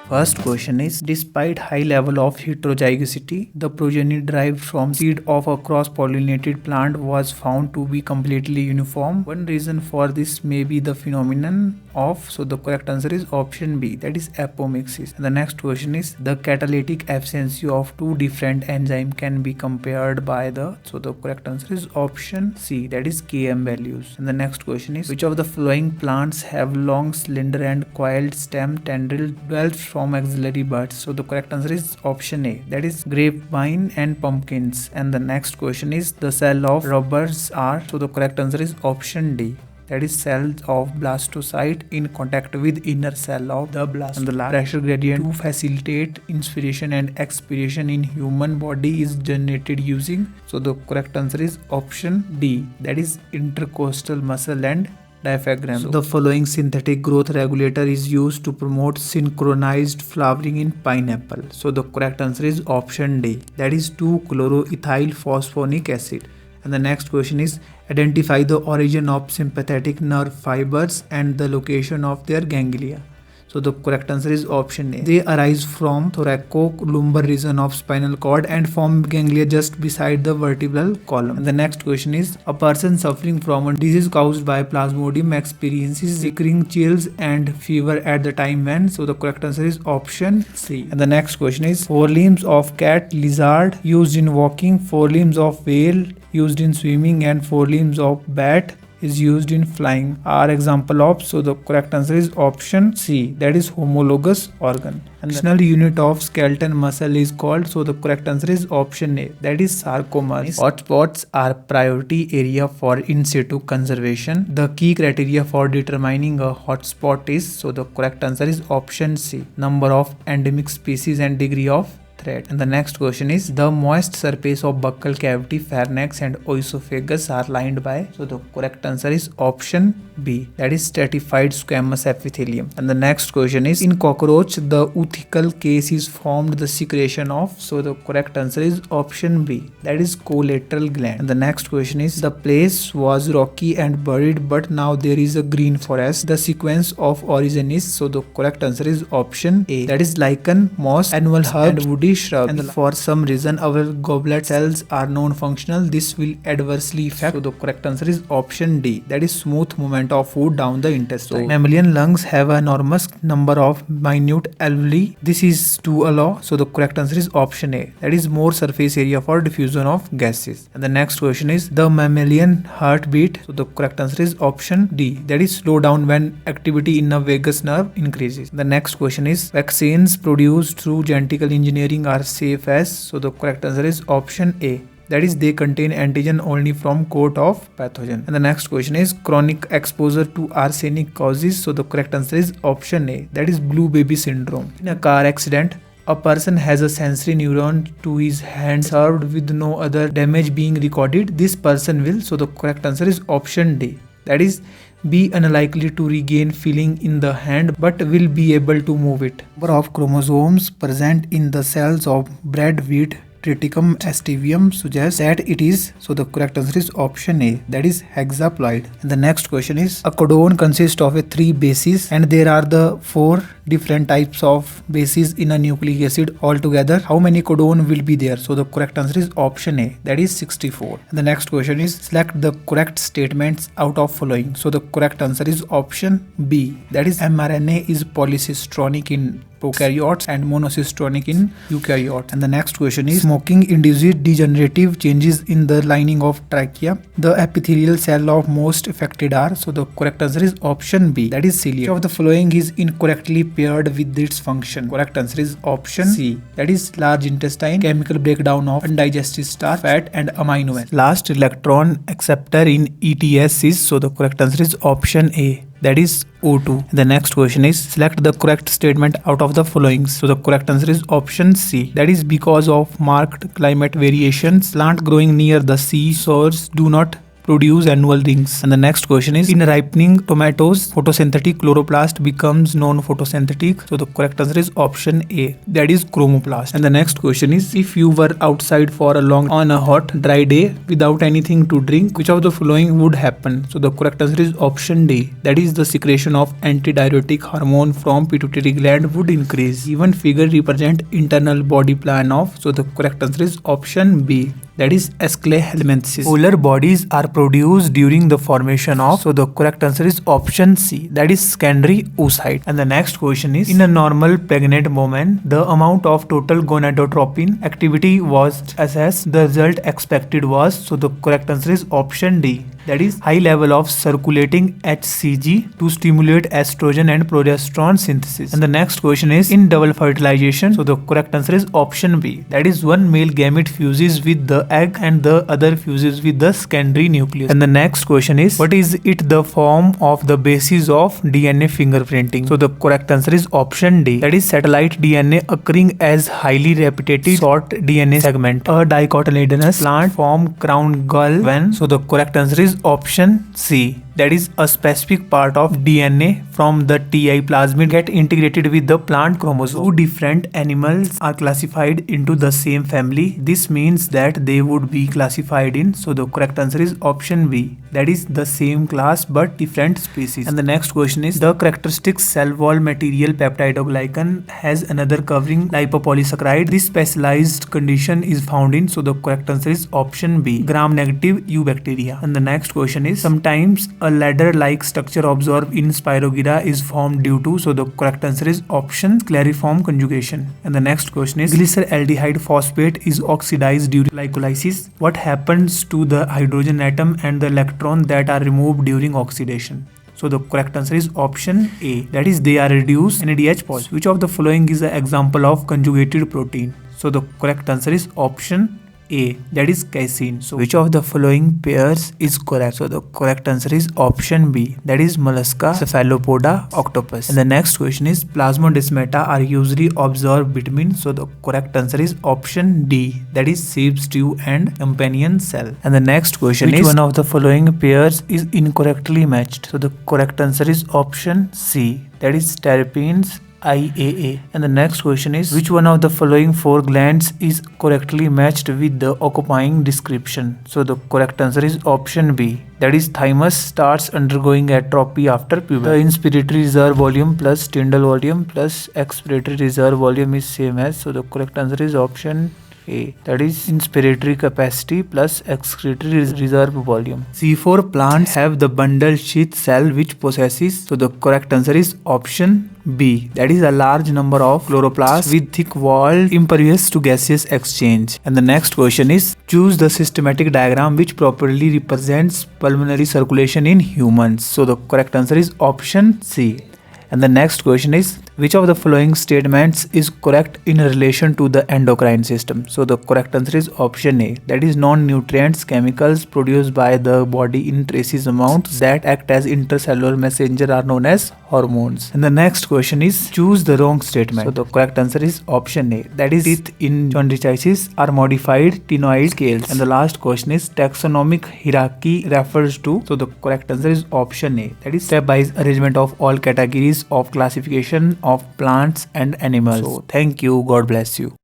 First question is, despite high level of heterozygosity, the progeny derived from seed of a cross-pollinated plant was found to be completely uniform. One reason for this may be the phenomenon of, so the correct answer is option B, that is apomixis. And the next question is, the catalytic efficiency of two different enzymes can be compared by the, so the correct answer is option C, that is Km values. And the next question is, which of the following plants have long, slender and coiled stem tendril developed from axillary buds? So the correct answer is option A, that is grapevine and pumpkins. And the next question is, the cell of rubbers are, so the correct answer is option D, that is cells of blastocyte in contact with inner cell of the blast. And the last, pressure gradient to facilitate inspiration and expiration in human body is generated using, so the correct answer is option D, that is intercostal muscle and diaphragm. So the following synthetic growth regulator is used to promote synchronized flowering in pineapple. So the correct answer is option D, that is 2-chloroethyl phosphonic acid. And the next question is, identify the origin of sympathetic nerve fibers and the location of their ganglia. So the correct answer is option A. They arise from thoracolumbar region of spinal cord and form ganglia just beside the vertebral column. And the next question is, a person suffering from a disease caused by Plasmodium experiences recurring chills and fever at the time when, so the correct answer is option C. And the next question is, forelimbs of cat, lizard used in walking, forelimbs of whale used in swimming, and forelimbs of bat is used in flying are example of, so the correct answer is option C, that is homologous organ. And the additional unit of skeletal muscle is called, so the correct answer is option A, that is sarcomas. Hotspots are priority area for in situ conservation. The key criteria for determining a hotspot is, so the correct answer is option C, number of endemic species and degree of threat. And the next question is, the moist surface of buccal cavity, pharynx and oesophagus are lined by, so the correct answer is option B, that is stratified squamous epithelium. And the next question is, in cockroach the urethral case is formed the secretion of, so the correct answer is option B, that is collateral gland. And the next question is, the place was rocky and buried but now there is a green forest. The sequence of origin is, so the correct answer is option A, that is lichen, moss, annual herb and woody shrub. And for some reason our goblet cells are non-functional. This will adversely affect, so the correct answer is option D, that is smooth movement of food down the intestine. So, mammalian lungs have an enormous number of minute alveoli. This is to allow, so the correct answer is option A, that is more surface area for diffusion of gases. And the next question is, the mammalian heartbeat, so the correct answer is option D, that is slow down when activity in a vagus nerve increases. The next question is, vaccines produced through genetic engineering are safe as, so the correct answer is option A, that is they contain antigen only from coat of pathogen. And the next question is, chronic exposure to arsenic causes, so the correct answer is option A, that is blue baby syndrome. In a car accident, a person has a sensory neuron to his hand served with no other damage being recorded. This person will, so the correct answer is option D, that is be unlikely to regain feeling in the hand but will be able to move it. Number of chromosomes present in the cells of bread, wheat, Triticum aestivium suggests that it is, so the correct answer is option A, that is hexaploid. And the next question is, a codon consists of 3 bases and there are the 4 different types of bases in a nucleic acid altogether. How many codon will be there? So the correct answer is option A, that is 64. And the next question is, select the correct statements out of following. So the correct answer is option B, that is mRNA is polycistronic in prokaryotes and monocistronic in eukaryotes. And the next question is, smoking induced degenerative changes in the lining of trachea. The epithelial cell of most affected are, so the correct answer is option B, that is cilia. Which of the following is incorrectly paired with its function? Correct answer is option C, that is large intestine, chemical breakdown of undigested starch, fat and amino acids. Last electron acceptor in ETS is, so the correct answer is option A, that is O2. The next question is, select the correct statement out of the following. So the correct answer is option C, that is because of marked climate variations, plant growing near the sea shores do not produce annual rings. And the next question is, in ripening tomatoes, photosynthetic chloroplast becomes non-photosynthetic. So the correct answer is option A, that is chromoplast. And the next question is, if you were outside for a long on a hot dry day without anything to drink, which of the following would happen? So the correct answer is option D, that is the secretion of antidiuretic hormone from pituitary gland would increase. Given figure represent internal body plan of, so the correct answer is option B, that is Eschlehelminthes. Polar bodies are produced during the formation of, so the correct answer is option C, that is secondary oocyte. And the next question is, in a normal pregnant woman, the amount of total gonadotropin activity was assessed. The result expected was, so the correct answer is option D, that is high level of circulating HCG to stimulate estrogen and progesterone synthesis. And the next question is, in double fertilization, so the correct answer is option B, that is one male gamete fuses with the egg and the other fuses with the secondary nucleus. And the next question is, what is it the form of the basis of DNA fingerprinting? So the correct answer is option D, that is satellite DNA occurring as highly repetitive short DNA segment. A dicotyledonous plant form crown gall when, so the correct answer is option C, that is a specific part of DNA from the Ti plasmid get integrated with the plant chromosome. Two different animals are classified into the same family. This means that they would be classified in, so the correct answer is option B, that is the same class but different species. And the next question is, the characteristic cell wall material peptidoglycan has another covering lipopolysaccharide. This specialized condition is found in, so the correct answer is option B, gram-negative eubacteria. And the next question is, sometimes a ladder-like structure observed in Spirogyra is formed due to, so the correct answer is option clariform conjugation. And the next question is, glyceraldehyde phosphate is oxidized during glycolysis. What happens to the hydrogen atom and the electron that are removed during oxidation? So the correct answer is option A, that is they are reduced NADH positive. Which of the following is an example of conjugated protein? So the correct answer is option A, that is casein. So which of the following pairs is correct? So the correct answer is option B, that is mollusca, cephalopoda, octopus. And the next question is, plasmodesmata are usually observed between, so the correct answer is option D, that is Sieves tube and companion cell. And the next question is, which one of the following pairs is incorrectly matched? So the correct answer is option C, that is terpenes IAA. And the next question is, which one of the following four glands is correctly matched with the occupying description? So the correct answer is option B, that is thymus starts undergoing atrophy after puberty. The inspiratory reserve volume plus Tyndall volume plus expiratory reserve volume is same as, so the correct answer is option A, that is inspiratory capacity plus excretory reserve volume. C4 plants have the bundle sheath cell which possesses, so the correct answer is option B, that is a large number of chloroplasts with thick walled impervious to gaseous exchange. And the next question is, choose the systematic diagram which properly represents pulmonary circulation in humans. So the correct answer is option C. And the next question is, which of the following statements is correct in relation to the endocrine system? So the correct answer is option A, that is non-nutrients chemicals produced by the body in traces amounts that act as intercellular messenger are known as hormones. And the next question is, choose the wrong statement. So the correct answer is option A, that is teeth in chondrichthyes are modified tenoid scales. And the last question is, taxonomic hierarchy refers to, so the correct answer is option A, that is stepwise arrangement of all categories of classification of plants and animals. So thank you, God bless you.